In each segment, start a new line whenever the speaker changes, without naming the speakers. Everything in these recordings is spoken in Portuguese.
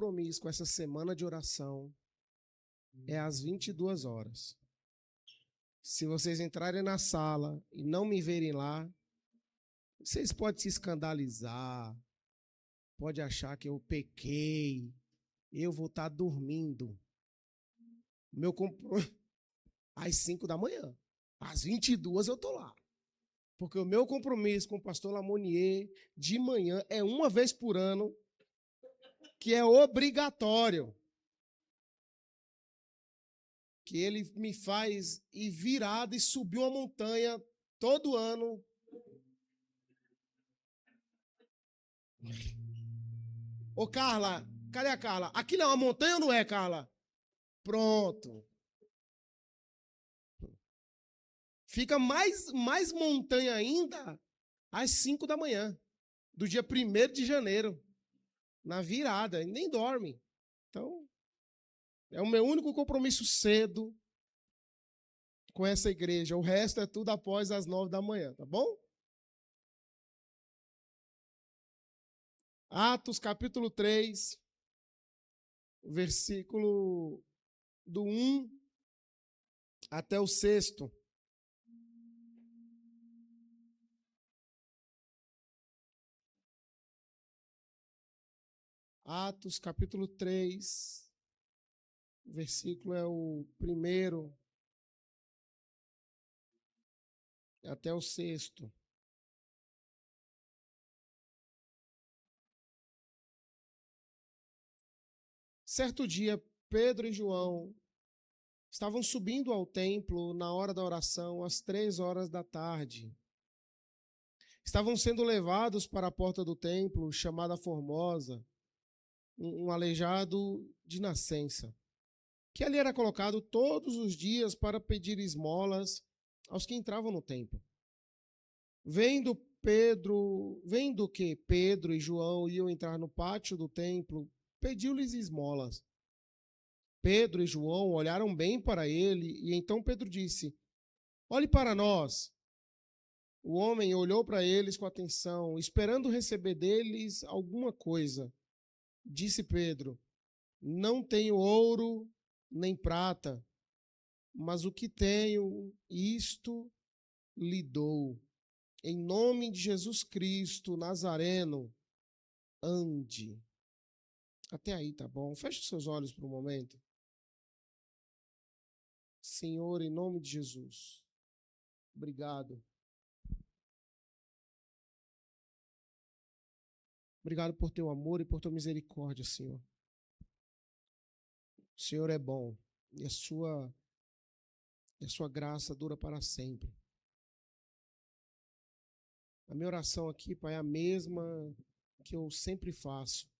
compromisso com essa semana de oração é às 22 horas. Se vocês entrarem na sala e não me verem lá, vocês podem se escandalizar, podem achar que eu pequei, eu vou estar dormindo. Meu compromisso às 5 da manhã, às 22 eu estou lá. Porque o meu compromisso com o pastor Lamonier de manhã é uma vez por ano, que é obrigatório. Que ele me faz ir virado e subir uma montanha todo ano. Ô, Carla, cadê a Carla? Aquilo é uma montanha ou não é, Carla? Pronto. Fica mais montanha ainda às 5 da manhã, do dia 1º de janeiro, na virada, e nem dorme. Então, é o meu único compromisso cedo com essa igreja. O resto é tudo após as 9 da manhã, tá bom? Atos capítulo 3, versículo do 1 até o 6. Atos capítulo 3, versículo é o 1º até o 6. Certo dia, Pedro e João estavam subindo ao templo na hora da oração, às 3 horas da tarde. Estavam sendo levados para a porta do templo, chamada Formosa, um aleijado de nascença, que ali era colocado todos os dias para pedir esmolas aos que entravam no templo. Vendo que Pedro e João iam entrar no pátio do templo, pediu-lhes esmolas. Pedro e João olharam bem para ele, e então Pedro disse: olhe para nós. O homem olhou para eles com atenção, esperando receber deles alguma coisa. Disse Pedro: não tenho ouro nem prata, mas o que tenho, isto lhe dou. Em nome de Jesus Cristo Nazareno, ande. Até aí, tá bom? Feche os seus olhos por um momento. Senhor, em nome de Jesus, obrigado. Obrigado por teu amor e por tua misericórdia, Senhor. O Senhor é bom e a sua graça dura para sempre. A minha oração aqui, Pai, é a mesma que eu sempre faço.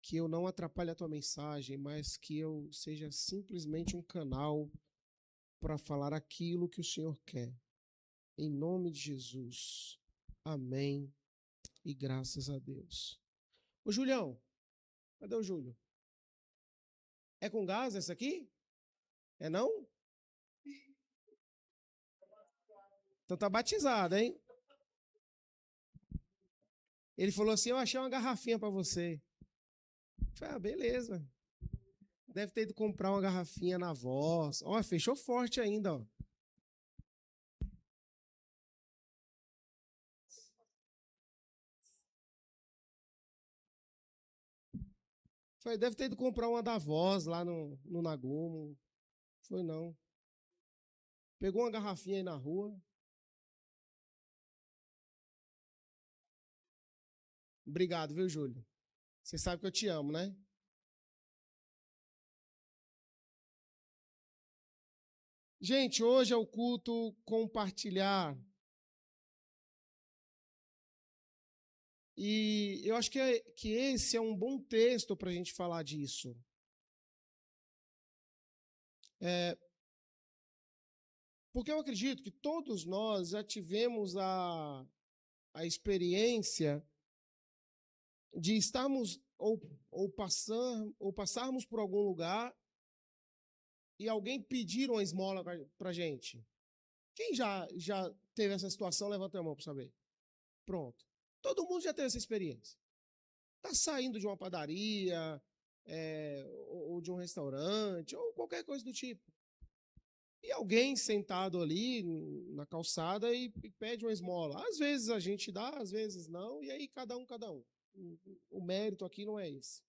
Que eu não atrapalhe a tua mensagem, mas que eu seja simplesmente um canal para falar aquilo que o Senhor quer. Em nome de Jesus. Amém. E graças a Deus. Ô, Julião, cadê o Júlio? É com gás essa aqui? É não? Então tá batizado, hein? Ele falou assim, eu achei uma garrafinha para você. Eu falei, ah, beleza. Deve ter ido comprar uma garrafinha na Voz. Ó, fechou forte ainda, ó. Foi, deve ter ido comprar uma da Voz lá no Nagumo. Foi não. Pegou uma garrafinha aí na rua. Obrigado, viu, Júlio? Você sabe que eu te amo, né? Gente, hoje é o culto compartilhar. E eu acho que esse é um bom texto para a gente falar disso. Porque eu acredito que todos nós já tivemos a experiência de estarmos ou passarmos por algum lugar e alguém pedir uma esmola para a gente. Quem já teve essa situação, levanta a mão para saber. Pronto. Todo mundo já teve essa experiência. Está saindo de uma padaria, ou de um restaurante, ou qualquer coisa do tipo. E alguém sentado ali na calçada e pede uma esmola. Às vezes a gente dá, às vezes não, e aí cada um, cada um. O mérito aqui não é esse.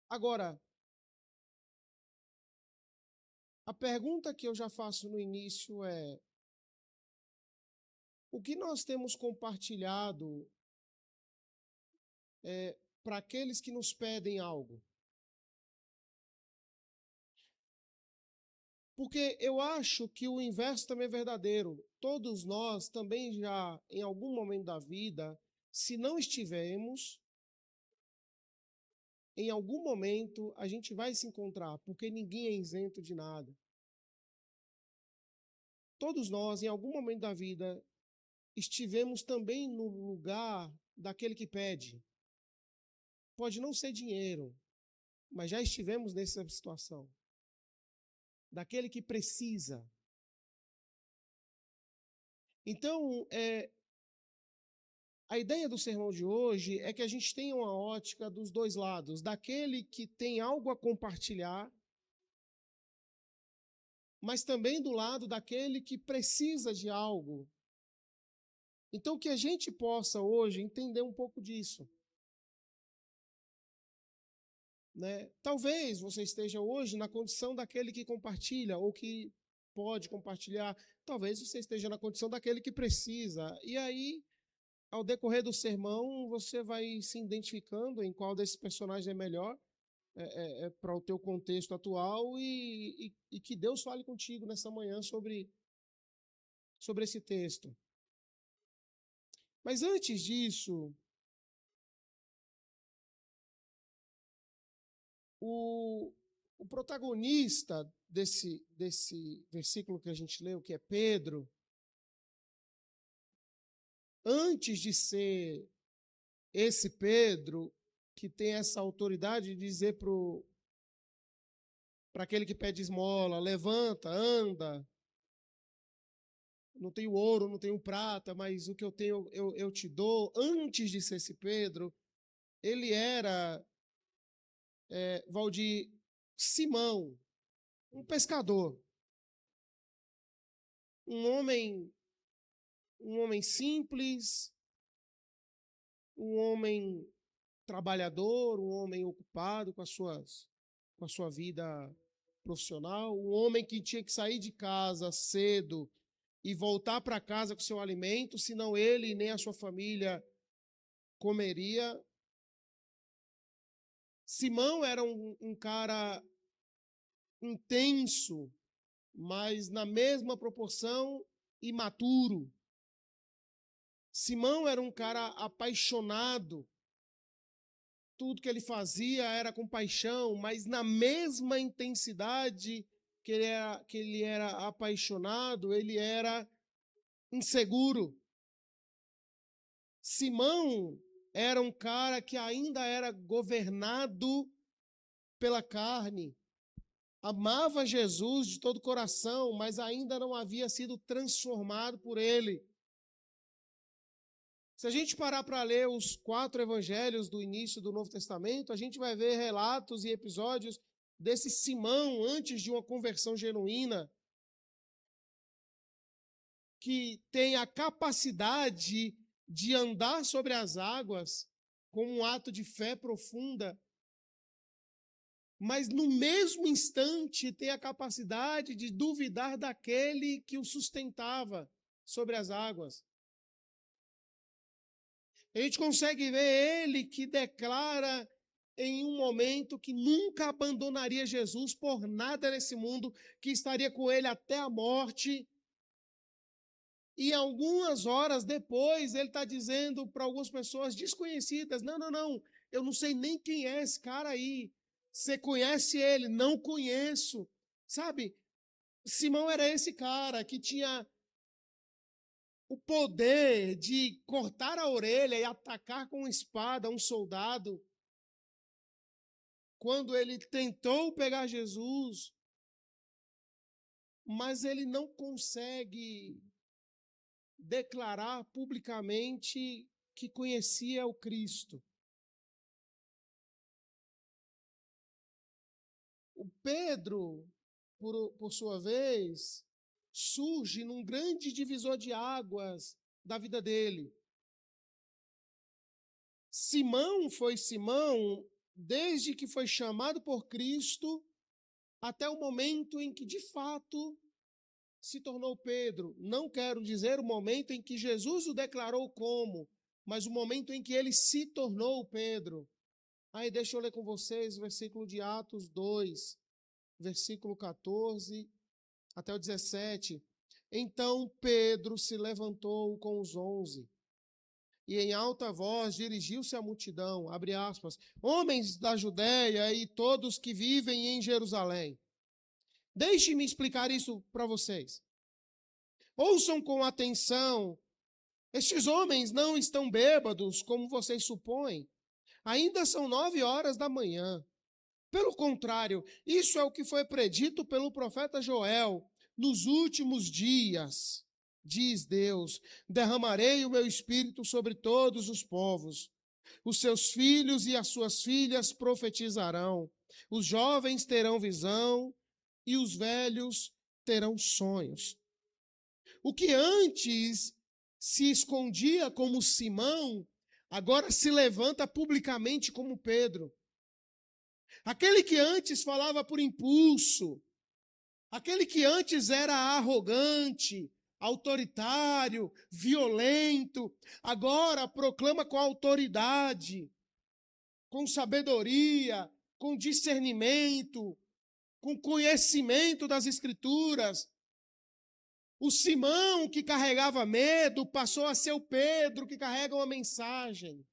Agora, a pergunta que eu já faço no início é: o que nós temos compartilhado para aqueles que nos pedem algo? Porque eu acho que o inverso também é verdadeiro. Todos nós também já, em algum momento da vida, se não estivermos, em algum momento a gente vai se encontrar, porque ninguém é isento de nada. Todos nós, em algum momento da vida, estivemos também no lugar daquele que pede. Pode não ser dinheiro, mas já estivemos nessa situação. Daquele que precisa. Então, a ideia do sermão de hoje é que a gente tenha uma ótica dos dois lados, daquele que tem algo a compartilhar, mas também do lado daquele que precisa de algo. Então, que a gente possa hoje entender um pouco disso. Né? Talvez você esteja hoje na condição daquele que compartilha ou que pode compartilhar. Talvez você esteja na condição daquele que precisa. E aí, ao decorrer do sermão, você vai se identificando em qual desses personagens é melhor para o teu contexto atual e que Deus fale contigo nessa manhã sobre esse texto. Mas antes disso, o protagonista desse versículo que a gente leu, que é Pedro, antes de ser esse Pedro que tem essa autoridade de dizer para aquele que pede esmola, levanta, anda, não tenho ouro, não tenho prata, mas o que eu tenho eu te dou. Antes de ser esse Pedro, ele era, Valdir, Simão, um pescador, um homem simples, um homem trabalhador, um homem ocupado com a sua vida profissional, um homem que tinha que sair de casa cedo e voltar para casa com seu alimento, senão ele nem a sua família comeria. Simão era um cara intenso, mas na mesma proporção imaturo. Simão era um cara apaixonado. Tudo que ele fazia era com paixão, mas na mesma intensidade que ele era apaixonado, ele era inseguro. Simão era um cara que ainda era governado pela carne. Amava Jesus de todo o coração, mas ainda não havia sido transformado por ele. Se a gente parar para ler os 4 evangelhos do início do Novo Testamento, a gente vai ver relatos e episódios desse Simão antes de uma conversão genuína, que tem a capacidade de andar sobre as águas como um ato de fé profunda, mas no mesmo instante tem a capacidade de duvidar daquele que o sustentava sobre as águas. A gente consegue ver ele que declara em um momento que nunca abandonaria Jesus por nada nesse mundo, que estaria com ele até a morte. E algumas horas depois, ele está dizendo para algumas pessoas desconhecidas: não, eu não sei nem quem é esse cara aí. Você conhece ele? Não conheço. Sabe, Simão era esse cara que tinha o poder de cortar a orelha e atacar com espada um soldado. Quando ele tentou pegar Jesus, mas ele não consegue declarar publicamente que conhecia o Cristo. O Pedro, por sua vez, surge num grande divisor de águas da vida dele. Simão foi Simão desde que foi chamado por Cristo até o momento em que, de fato, se tornou Pedro. Não quero dizer o momento em que Jesus o declarou como, mas o momento em que ele se tornou Pedro. Aí deixa eu ler com vocês o versículo de Atos 2, versículo 14 até o 17. Então Pedro se levantou com os 11 e em alta voz dirigiu-se à multidão, abre aspas, homens da Judéia e todos que vivem em Jerusalém. Deixe-me explicar isso para vocês. Ouçam com atenção. Estes homens não estão bêbados, como vocês supõem. Ainda são 9 horas da manhã. Pelo contrário, isso é o que foi predito pelo profeta Joel. Nos últimos dias, diz Deus, derramarei o meu espírito sobre todos os povos. Os seus filhos e as suas filhas profetizarão. Os jovens terão visão e os velhos terão sonhos. O que antes se escondia como Simão, agora se levanta publicamente como Pedro. Aquele que antes falava por impulso, aquele que antes era arrogante, autoritário, violento, agora proclama com autoridade, com sabedoria, com discernimento, com conhecimento das Escrituras. O Simão que carregava medo passou a ser o Pedro que carrega uma mensagem.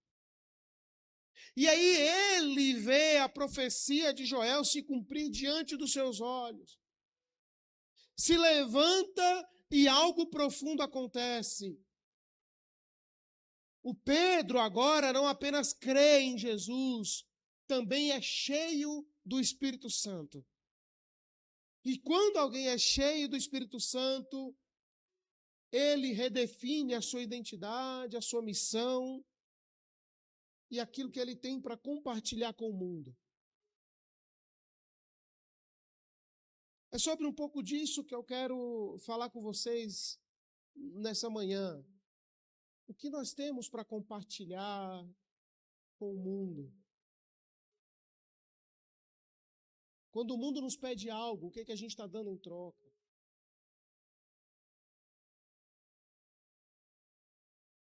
E aí ele vê a profecia de Joel se cumprir diante dos seus olhos. Se levanta e algo profundo acontece. O Pedro agora não apenas crê em Jesus, também é cheio do Espírito Santo. E quando alguém é cheio do Espírito Santo, ele redefine a sua identidade, a sua missão e aquilo que ele tem para compartilhar com o mundo. É sobre um pouco disso que eu quero falar com vocês nessa manhã. O que nós temos para compartilhar com o mundo? Quando o mundo nos pede algo, o que a gente está dando em troca?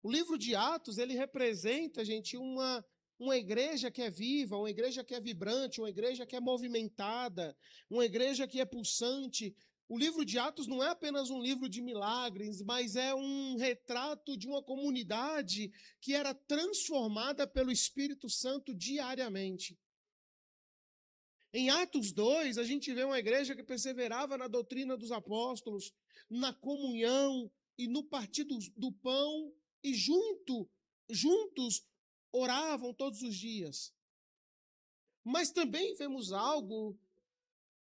O livro de Atos, ele representa, gente, uma igreja que é viva, uma igreja que é vibrante, uma igreja que é movimentada, uma igreja que é pulsante. O livro de Atos não é apenas um livro de milagres, mas é um retrato de uma comunidade que era transformada pelo Espírito Santo diariamente. Em Atos 2, a gente vê uma igreja que perseverava na doutrina dos apóstolos, na comunhão e no partir do pão, e juntos oravam todos os dias. Mas também vemos algo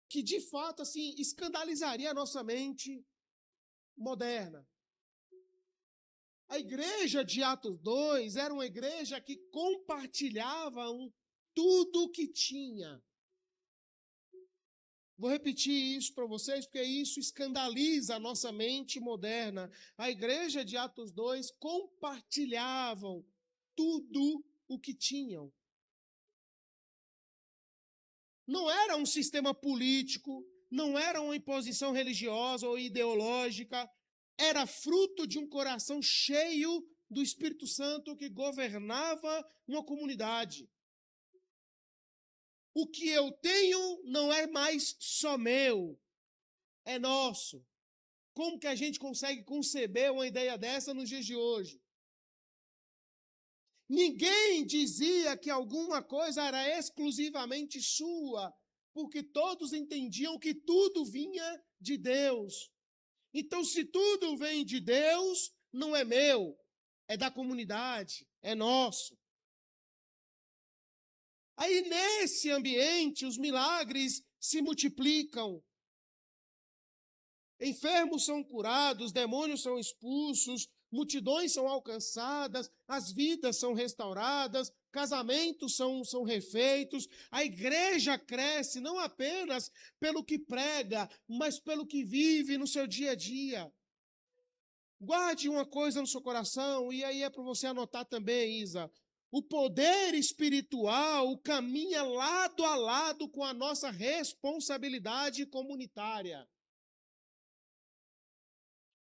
que, de fato, assim, escandalizaria a nossa mente moderna. A igreja de Atos 2 era uma igreja que compartilhava tudo o que tinha. Vou repetir isso para vocês, porque isso escandaliza a nossa mente moderna. A igreja de Atos 2 compartilhavam tudo o que tinham. Não era um sistema político, não era uma imposição religiosa ou ideológica, era fruto de um coração cheio do Espírito Santo que governava uma comunidade. O que eu tenho não é mais só meu, é nosso. Como que a gente consegue conceber uma ideia dessa nos dias de hoje? Ninguém dizia que alguma coisa era exclusivamente sua, porque todos entendiam que tudo vinha de Deus. Então, se tudo vem de Deus, não é meu, é da comunidade, é nosso. Aí, nesse ambiente, os milagres se multiplicam. Enfermos são curados, demônios são expulsos, multidões são alcançadas, as vidas são restauradas, casamentos são refeitos, a igreja cresce não apenas pelo que prega, mas pelo que vive no seu dia a dia. Guarde uma coisa no seu coração, e aí é para você anotar também, Isa. O poder espiritual caminha lado a lado com a nossa responsabilidade comunitária.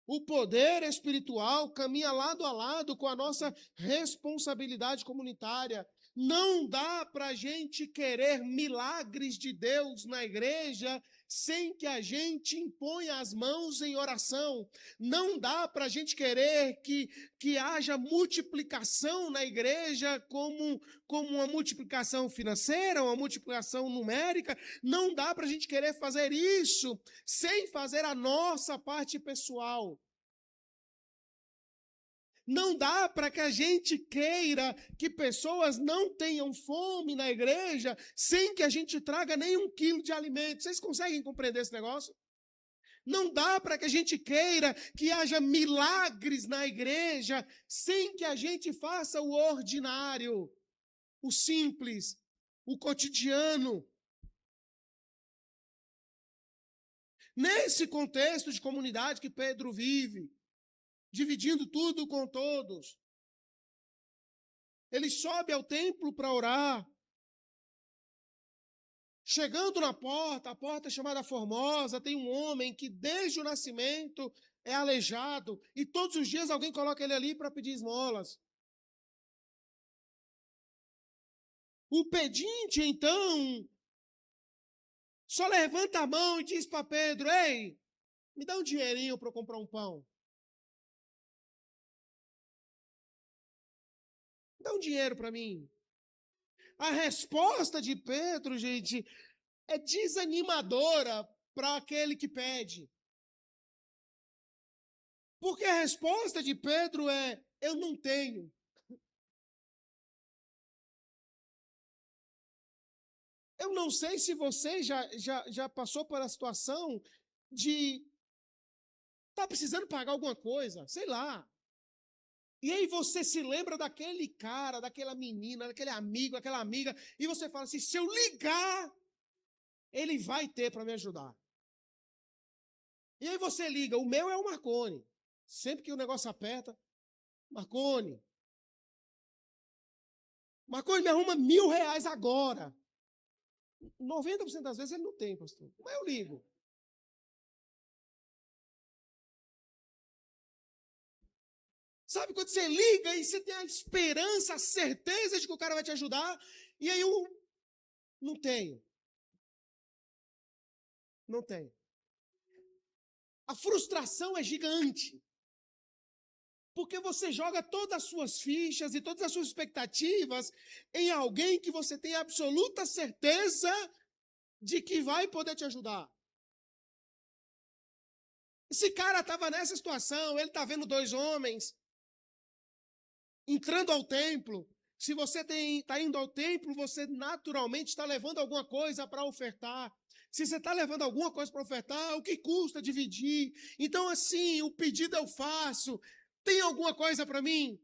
O poder espiritual caminha lado a lado com a nossa responsabilidade comunitária. Não dá para a gente querer milagres de Deus na igreja sem que a gente imponha as mãos em oração. Não dá para a gente querer que haja multiplicação na igreja como uma multiplicação financeira, uma multiplicação numérica. Não dá para a gente querer fazer isso sem fazer a nossa parte pessoal. Não dá para que a gente queira que pessoas não tenham fome na igreja sem que a gente traga nem 1 quilo de alimento. Vocês conseguem compreender esse negócio? Não dá para que a gente queira que haja milagres na igreja sem que a gente faça o ordinário, o simples, o cotidiano. Nesse contexto de comunidade que Pedro vive, dividindo tudo com todos, ele sobe ao templo para orar. Chegando na porta, a porta chamada Formosa, tem um homem que desde o nascimento é aleijado, e todos os dias alguém coloca ele ali para pedir esmolas. O pedinte, então, só levanta a mão e diz para Pedro: ei, me dá um dinheirinho para eu comprar um pão. Dá um dinheiro para mim. A resposta de Pedro, gente, é desanimadora para aquele que pede. Porque a resposta de Pedro é: eu não tenho. Eu não sei se você já passou por a situação de estar precisando pagar alguma coisa, sei lá. E aí você se lembra daquele cara, daquela menina, daquele amigo, daquela amiga, e você fala assim: se eu ligar, ele vai ter para me ajudar. E aí você liga. O meu é o Marconi. Sempre que o negócio aperta, Marconi, me arruma R$1.000 agora. 90% das vezes ele não tem, pastor. Mas eu ligo. Sabe quando você liga e você tem a esperança, a certeza de que o cara vai te ajudar, e aí eu não tenho. Não tenho. A frustração é gigante. Porque você joga todas as suas fichas e todas as suas expectativas em alguém que você tem absoluta certeza de que vai poder te ajudar. Esse cara estava nessa situação, ele está vendo 2 homens entrando ao templo. Se você está indo ao templo, você naturalmente está levando alguma coisa para ofertar. Se você está levando alguma coisa para ofertar, o que custa dividir? Então, assim, o pedido eu faço. Tem alguma coisa para mim?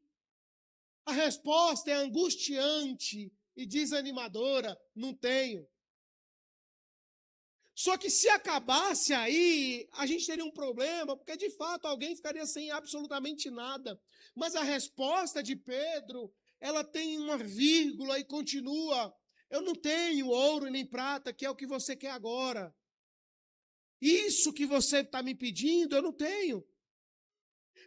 A resposta é angustiante e desanimadora. Não tenho. Só que se acabasse aí, a gente teria um problema, porque de fato alguém ficaria sem absolutamente nada. Mas a resposta de Pedro, ela tem uma vírgula e continua: eu não tenho ouro nem prata, que é o que você quer agora. Isso que você está me pedindo, eu não tenho.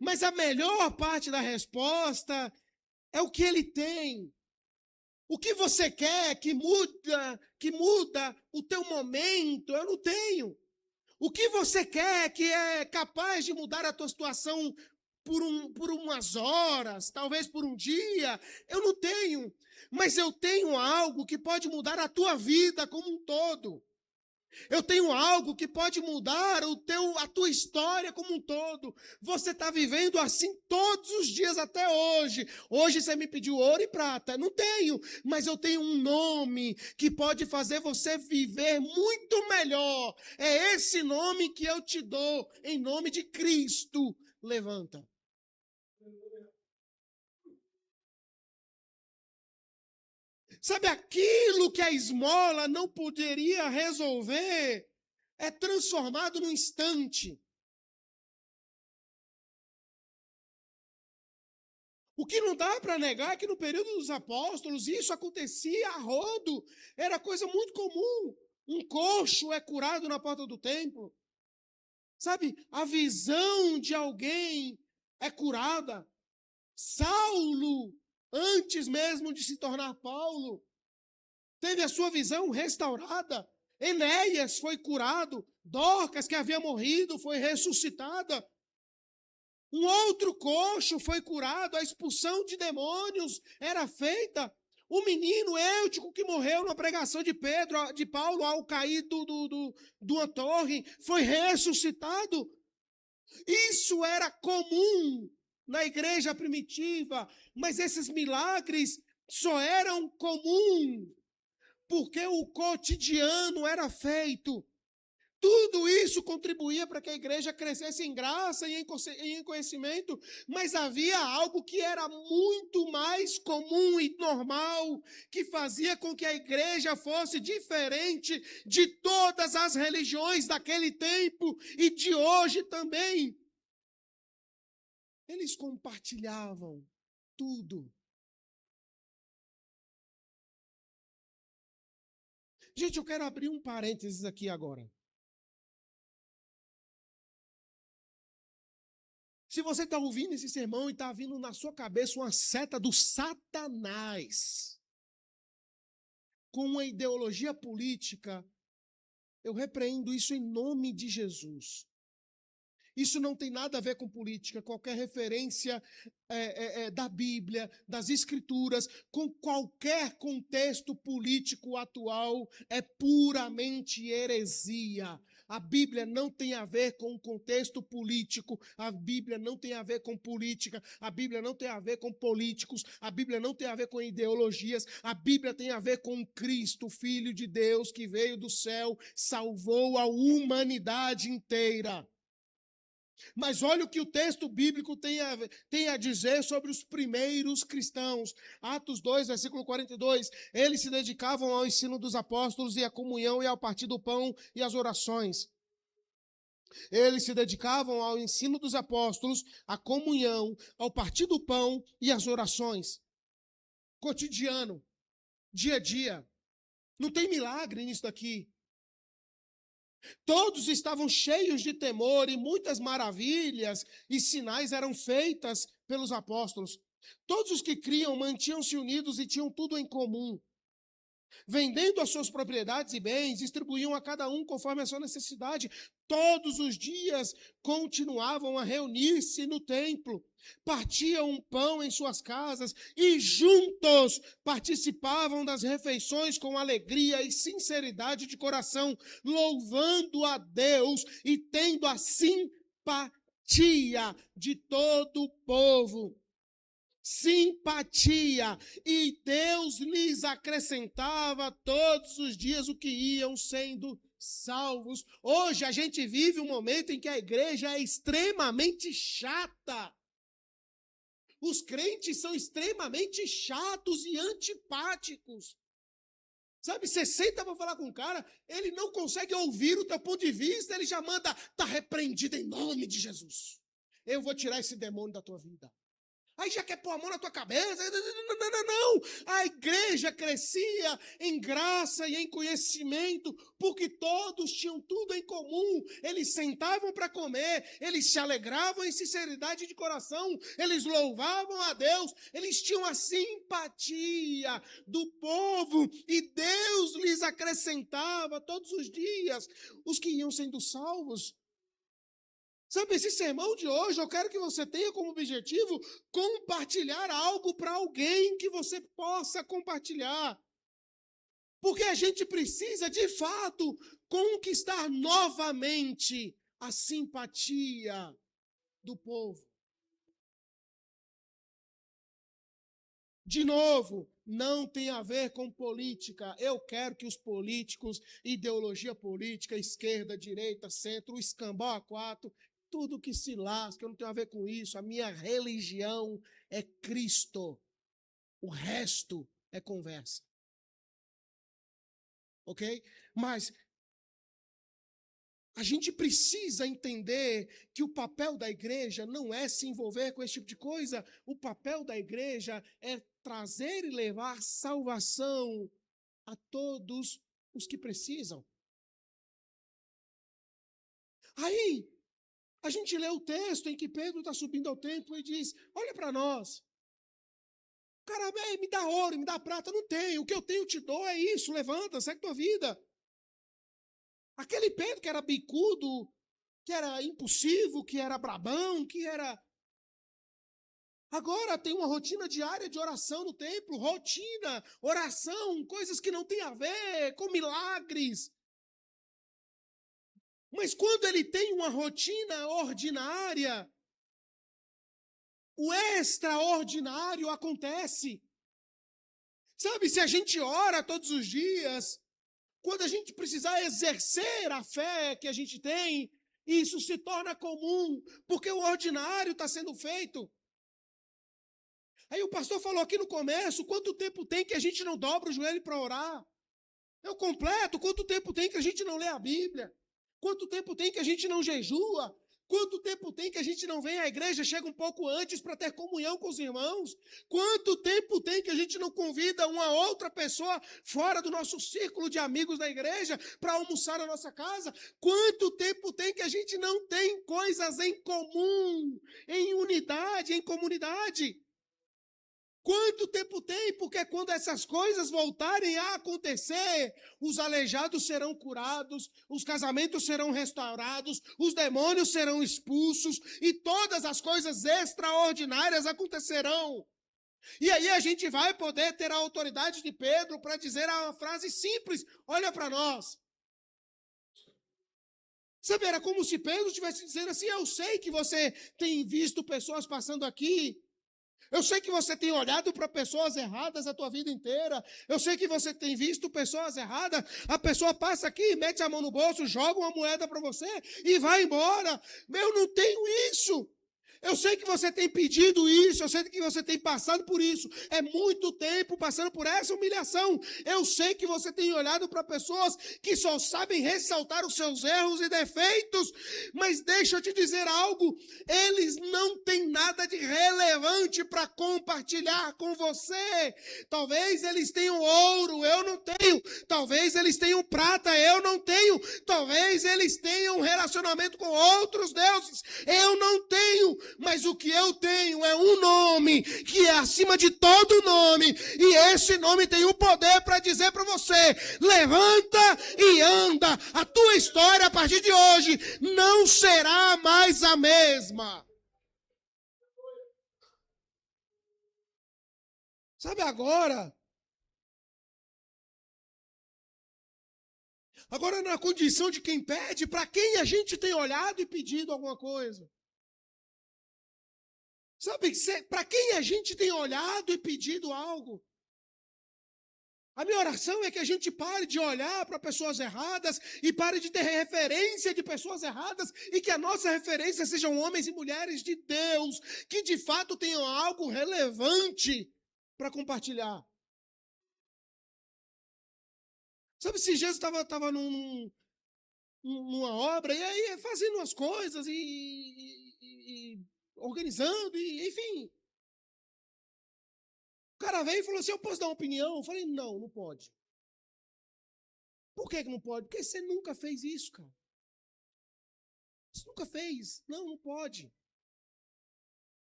Mas a melhor parte da resposta é o que ele tem. O que você quer que muda o teu momento, eu não tenho. O que você quer que é capaz de mudar a tua situação por umas horas, talvez por um dia, eu não tenho. Mas eu tenho algo que pode mudar a tua vida como um todo. Eu tenho algo que pode mudar a tua história como um todo. Você está vivendo assim todos os dias até hoje. Hoje você me pediu ouro e prata. Não tenho, mas eu tenho um nome que pode fazer você viver muito melhor. É esse nome que eu te dou, em nome de Cristo. Levanta. Sabe, aquilo que a esmola não poderia resolver é transformado num instante. O que não dá para negar é que no período dos apóstolos isso acontecia a rodo, era coisa muito comum. Um coxo é curado na porta do templo. Sabe, a visão de alguém é curada. Saulo, antes mesmo de se tornar Paulo, teve a sua visão restaurada. Enéas foi curado. Dorcas, que havia morrido, foi ressuscitada. Um outro coxo foi curado. A expulsão de demônios era feita. O menino Eutico, que morreu na pregação de Paulo, ao cair de uma torre, foi ressuscitado. Isso era comum na igreja primitiva, mas esses milagres só eram comum porque o cotidiano era feito. Tudo isso contribuía para que a igreja crescesse em graça e em conhecimento, mas havia algo que era muito mais comum e normal, que fazia com que a igreja fosse diferente de todas as religiões daquele tempo e de hoje também. Eles compartilhavam tudo. Gente, eu quero abrir um parênteses aqui agora. Se você está ouvindo esse sermão e está vindo na sua cabeça uma seta do Satanás com uma ideologia política, eu repreendo isso em nome de Jesus. Isso não tem nada a ver com política. Qualquer referência da Bíblia, das Escrituras, com qualquer contexto político atual, é puramente heresia. A Bíblia não tem a ver com contexto político, a Bíblia não tem a ver com política, a Bíblia não tem a ver com políticos, a Bíblia não tem a ver com ideologias, a Bíblia tem a ver com Cristo, Filho de Deus, que veio do céu, salvou a humanidade inteira. Mas olha o que o texto bíblico tem a dizer sobre os primeiros cristãos. Atos 2, versículo 42. Eles se dedicavam ao ensino dos apóstolos e à comunhão e ao partir do pão e às orações. Eles se dedicavam ao ensino dos apóstolos, à comunhão, ao partir do pão e às orações. Cotidiano, dia a dia. Não tem milagre nisso daqui. Todos estavam cheios de temor e muitas maravilhas e sinais eram feitas pelos apóstolos. Todos os que criam mantinham-se unidos e tinham tudo em comum. Vendendo as suas propriedades e bens, distribuíam a cada um conforme a sua necessidade. Todos os dias continuavam a reunir-se no templo. Partiam um pão em suas casas e juntos participavam das refeições com alegria e sinceridade de coração, louvando a Deus e tendo a simpatia de todo o povo. Simpatia, e Deus lhes acrescentava todos os dias o que iam sendo salvos. Hoje a gente vive um momento em que a igreja é extremamente chata. Os crentes são extremamente chatos e antipáticos. Sabe, você senta para falar com o cara, ele não consegue ouvir o teu ponto de vista, ele já manda, está repreendido em nome de Jesus. Eu vou tirar esse demônio da tua vida. Aí já quer pôr a mão na tua cabeça. Não. A igreja crescia em graça e em conhecimento, porque todos tinham tudo em comum. Eles sentavam para comer, eles se alegravam em sinceridade de coração, eles louvavam a Deus, eles tinham a simpatia do povo e Deus lhes acrescentava todos os dias os que iam sendo salvos. Sabe, esse sermão de hoje, eu quero que você tenha como objetivo compartilhar algo para alguém que você possa compartilhar. Porque a gente precisa, de fato, conquistar novamente a simpatia do povo. De novo, não tem a ver com política. Eu quero que os políticos, ideologia política, esquerda, direita, centro, o escambau a quatro, tudo que se lasca, eu não tenho a ver com isso. A minha religião é Cristo. O resto é conversa. ok? Mas a gente precisa entender que o papel da igreja não é se envolver com esse tipo de coisa. O papel da igreja é trazer e levar salvação a todos os que precisam. Aí, a gente lê o texto em que Pedro está subindo ao templo e diz: olha para nós. Cara, me dá ouro, me dá prata, não tenho. O que eu tenho te dou, é isso. Levanta, segue tua vida. Aquele Pedro que era bicudo, que era impulsivo, que era brabão, que era... Agora tem uma rotina diária de oração no templo, rotina, oração, coisas que não tem a ver com milagres. Mas quando ele tem uma rotina ordinária, o extraordinário acontece. Sabe, se a gente ora todos os dias, quando a gente precisar exercer a fé que a gente tem, isso se torna comum, porque o ordinário está sendo feito. Aí o pastor falou aqui no começo, quanto tempo tem que a gente não dobra o joelho para orar? Eu completo, quanto tempo tem que a gente não lê a Bíblia? Quanto tempo tem que a gente não jejua? Quanto tempo tem que a gente não vem à igreja, chega um pouco antes para ter comunhão com os irmãos? Quanto tempo tem que a gente não convida uma outra pessoa fora do nosso círculo de amigos da igreja para almoçar na nossa casa? Quanto tempo tem que a gente não tem coisas em comum, em unidade, em comunidade? Quanto tempo tem? Porque quando essas coisas voltarem a acontecer, os aleijados serão curados, os casamentos serão restaurados, os demônios serão expulsos e todas as coisas extraordinárias acontecerão. E aí a gente vai poder ter a autoridade de Pedro para dizer uma frase simples: olha para nós. Sabe, era como se Pedro estivesse dizendo assim: eu sei que você tem visto pessoas passando aqui, eu sei que você tem olhado para pessoas erradas a tua vida inteira. Eu sei que você tem visto pessoas erradas. A pessoa passa aqui, mete a mão no bolso, joga uma moeda para você e vai embora. Eu não tenho isso. Eu sei que você tem pedido isso, eu sei que você tem passado por isso. É muito tempo passando por essa humilhação. Eu sei que você tem olhado para pessoas que só sabem ressaltar os seus erros e defeitos. Mas deixa eu te dizer algo, eles não têm nada de relevante para compartilhar com você. Talvez eles tenham ouro, eu não tenho. Talvez eles tenham prata, eu não tenho. Talvez eles tenham um relacionamento com outros deuses, eu não tenho. Mas o que eu tenho é um nome que é acima de todo nome, e esse nome tem o poder para dizer para você: levanta e anda. A tua história a partir de hoje não será mais a mesma. Sabe, agora na condição de quem pede, para quem a gente tem olhado e pedido alguma coisa? Sabe, para quem a gente tem olhado e pedido algo? A minha oração é que a gente pare de olhar para pessoas erradas e pare de ter referência de pessoas erradas e que a nossa referência sejam homens e mulheres de Deus, que de fato tenham algo relevante para compartilhar. Sabe, se Jesus estava numa obra e aí fazendo as coisas e organizando, e enfim. O cara veio e falou assim: eu posso dar uma opinião? Eu falei: não, não pode. Por que não pode? Porque você nunca fez isso, cara. Você nunca fez. Não, não pode.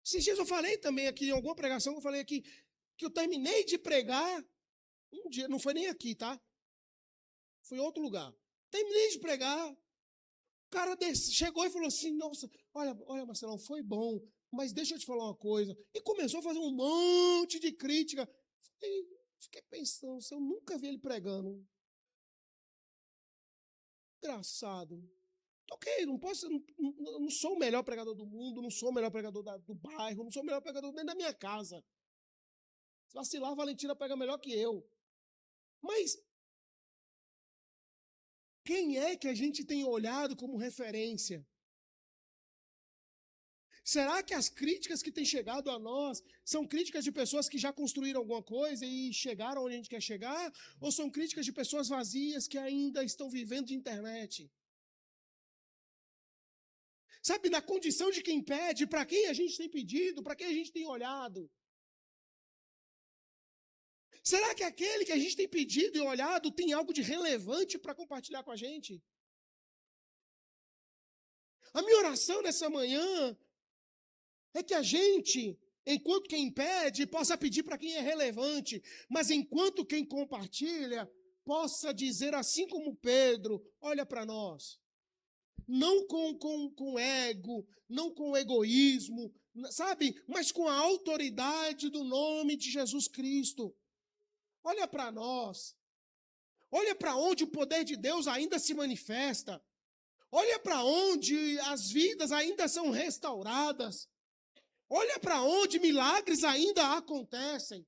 Esses dias eu falei também aqui, em alguma pregação, eu falei aqui, que eu terminei de pregar um dia, não foi nem aqui, tá? Foi em outro lugar. Terminei de pregar, o cara chegou e falou assim: nossa, olha, Marcelão, foi bom, mas deixa eu te falar uma coisa. E começou a fazer um monte de crítica. Fiquei pensando, eu nunca vi ele pregando. Engraçado. Ok, não sou o melhor pregador do mundo, não sou o melhor pregador do bairro, não sou o melhor pregador nem da minha casa. Se vacilar, a Valentina pega melhor que eu. Mas quem é que a gente tem olhado como referência? Será que as críticas que têm chegado a nós são críticas de pessoas que já construíram alguma coisa e chegaram onde a gente quer chegar? Ou são críticas de pessoas vazias que ainda estão vivendo de internet? Sabe, na condição de quem pede, para quem a gente tem pedido, para quem a gente tem olhado? Será que aquele que a gente tem pedido e olhado tem algo de relevante para compartilhar com a gente? A minha oração nessa manhã é que a gente, enquanto quem pede, possa pedir para quem é relevante, mas enquanto quem compartilha, possa dizer assim como Pedro, olha para nós. Não com ego, não com egoísmo, sabe? Mas com a autoridade do nome de Jesus Cristo. Olha para nós. Olha para onde o poder de Deus ainda se manifesta. Olha para onde as vidas ainda são restauradas. Olha para onde milagres ainda acontecem.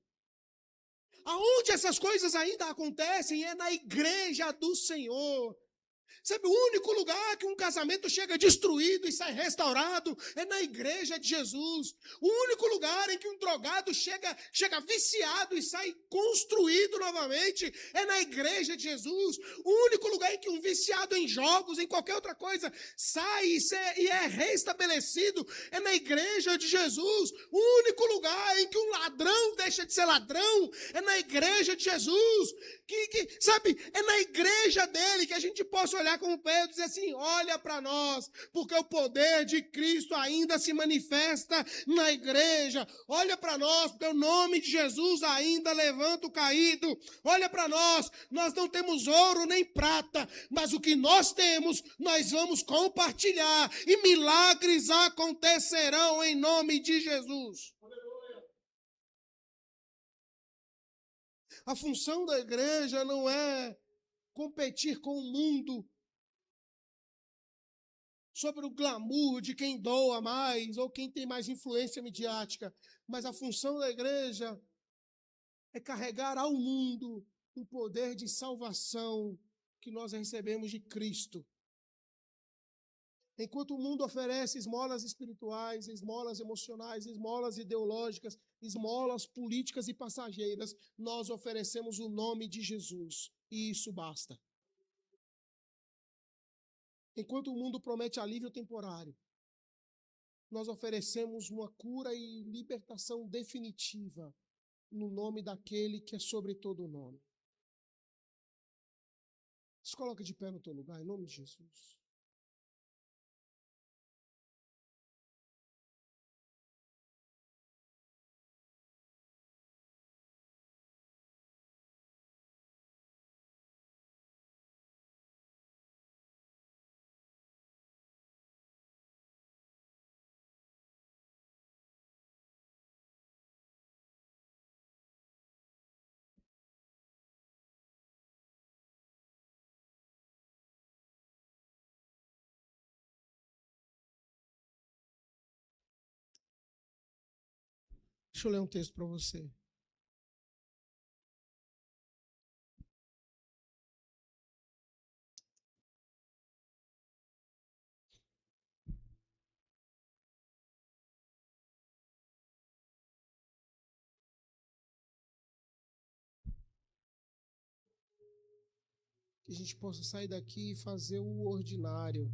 Aonde essas coisas ainda acontecem é na igreja do Senhor. Sabe, o único lugar que um casamento chega destruído e sai restaurado é na igreja de Jesus. O único lugar em que um drogado chega viciado e sai construído novamente é na igreja de Jesus. O único lugar em que um viciado em jogos, em qualquer outra coisa, sai e é restabelecido é na igreja de Jesus. O único lugar em que um ladrão deixa de ser ladrão é na igreja de Jesus. Sabe, é na igreja dele que a gente possa olhar como Pedro e dizer assim, olha para nós, porque o poder de Cristo ainda se manifesta na igreja. Olha para nós, porque o nome de Jesus ainda levanta o caído. Olha para nós não temos ouro nem prata, mas o que nós temos, nós vamos compartilhar e milagres acontecerão em nome de Jesus. A função da igreja não é competir com o mundo sobre o glamour de quem doa mais ou quem tem mais influência midiática, mas a função da igreja é carregar ao mundo o poder de salvação que nós recebemos de Cristo. Enquanto o mundo oferece esmolas espirituais, esmolas emocionais, esmolas ideológicas, esmolas políticas e passageiras, nós oferecemos o nome de Jesus, e isso basta. Enquanto o mundo promete alívio temporário, nós oferecemos uma cura e libertação definitiva no nome daquele que é sobre todo o nome. Se coloca de pé no teu lugar, em nome de Jesus. Deixa eu ler um texto para você. Que a gente possa sair daqui e fazer o ordinário.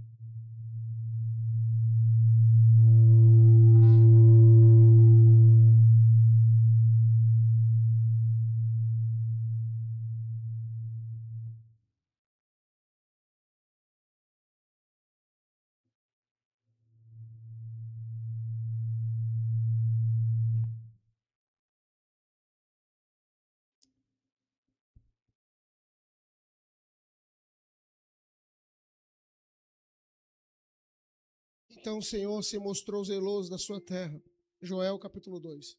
Então o Senhor se mostrou zeloso da sua terra. Joel capítulo 2.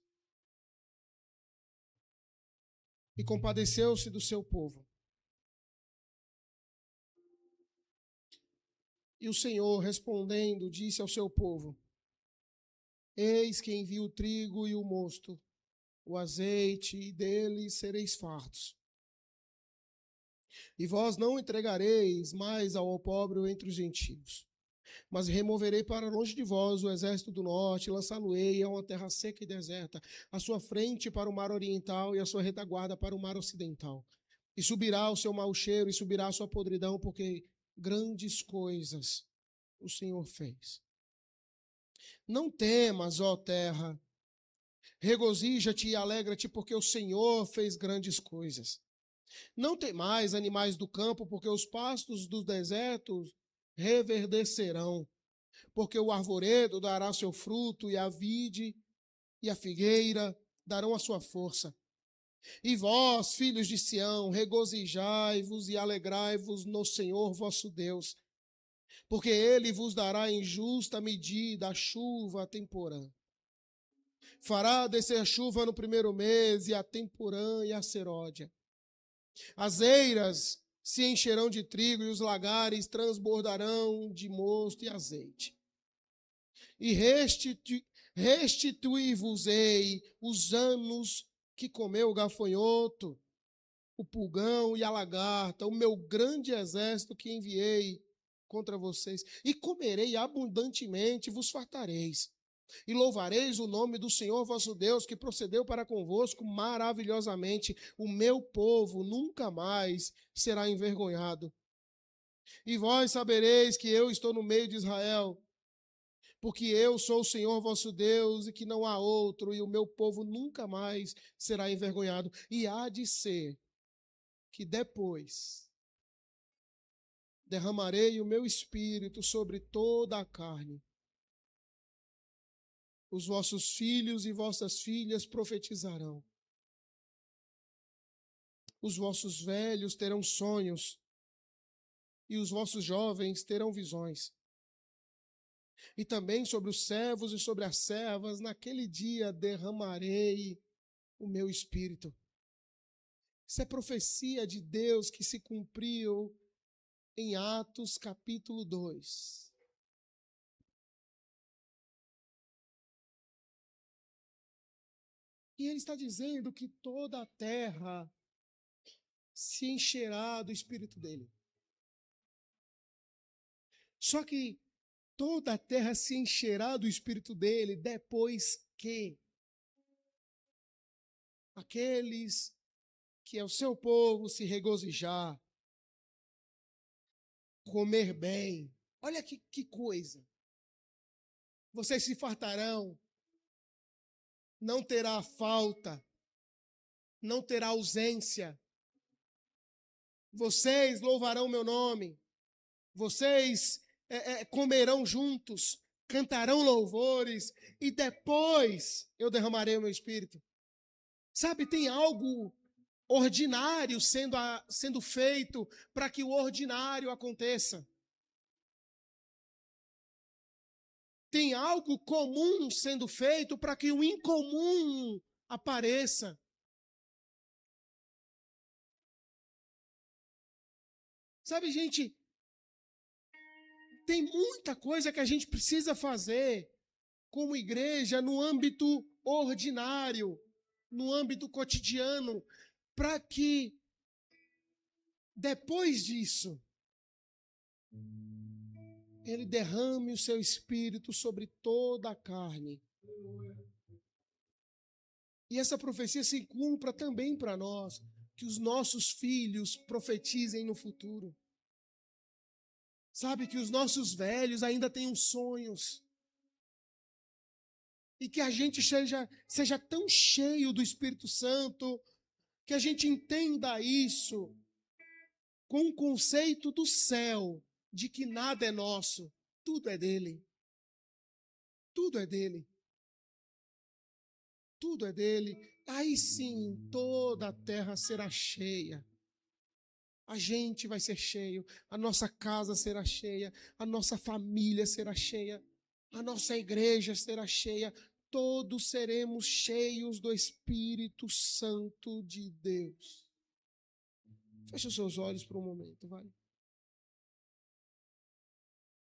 E compadeceu-se do seu povo. E o Senhor, respondendo, disse ao seu povo: Eis que envio o trigo e o mosto, o azeite, e deles sereis fartos. E vós não entregareis mais ao opróbrio entre os gentios. Mas removerei para longe de vós o exército do norte, lançá-lo-ei a uma terra seca e deserta, a sua frente para o mar oriental e a sua retaguarda para o mar ocidental. E subirá o seu mau cheiro e subirá a sua podridão, porque grandes coisas o Senhor fez. Não temas, ó terra, regozija-te e alegra-te, porque o Senhor fez grandes coisas. Não temais, animais do campo, porque os pastos dos desertos reverdecerão, porque o arvoredo dará seu fruto, e a vide e a figueira darão a sua força. E vós, filhos de Sião, regozijai-vos e alegrai-vos no Senhor vosso Deus, porque ele vos dará em justa medida a chuva temporã. Fará descer chuva no primeiro mês, e a temporã e a seródia. As eiras se encherão de trigo, e os lagares transbordarão de mosto e azeite. E restituir-vos-ei os anos que comeu o gafanhoto, o pulgão e a lagarta, o meu grande exército que enviei contra vocês. E comerei abundantemente, vos fartareis. E louvareis o nome do Senhor vosso Deus, que procedeu para convosco maravilhosamente. O meu povo nunca mais será envergonhado. E vós sabereis que eu estou no meio de Israel, porque eu sou o Senhor vosso Deus, e que não há outro, e o meu povo nunca mais será envergonhado. E há de ser que depois derramarei o meu espírito sobre toda a carne. Os vossos filhos e vossas filhas profetizarão. Os vossos velhos terão sonhos, e os vossos jovens terão visões. E também sobre os servos e sobre as servas, naquele dia derramarei o meu espírito. Isso é profecia de Deus que se cumpriu em Atos capítulo 2. E ele está dizendo que toda a terra se encherá do espírito dele. Só que toda a terra se encherá do espírito dele depois que aqueles que é o seu povo se regozijar, comer bem. Olha que coisa. Vocês se fartarão, não terá falta, não terá ausência. Vocês louvarão meu nome, vocês comerão juntos, cantarão louvores, e depois eu derramarei o meu espírito. Sabe, tem algo ordinário sendo feito para que o ordinário aconteça. Tem algo comum sendo feito para que o incomum apareça. Sabe, gente, tem muita coisa que a gente precisa fazer como igreja no âmbito ordinário, no âmbito cotidiano, para que depois disso ele derrame o seu espírito sobre toda a carne. E essa profecia se cumpra também para nós, que os nossos filhos profetizem no futuro. Sabe, que os nossos velhos ainda tenham sonhos. E que a gente seja tão cheio do Espírito Santo, que a gente entenda isso com o conceito do céu, de que nada é nosso, tudo é dele. Tudo é dele. Tudo é dele. Aí sim, toda a terra será cheia. A gente vai ser cheio, a nossa casa será cheia, a nossa família será cheia, a nossa igreja será cheia, todos seremos cheios do Espírito Santo de Deus. Feche os seus olhos por um momento, vai.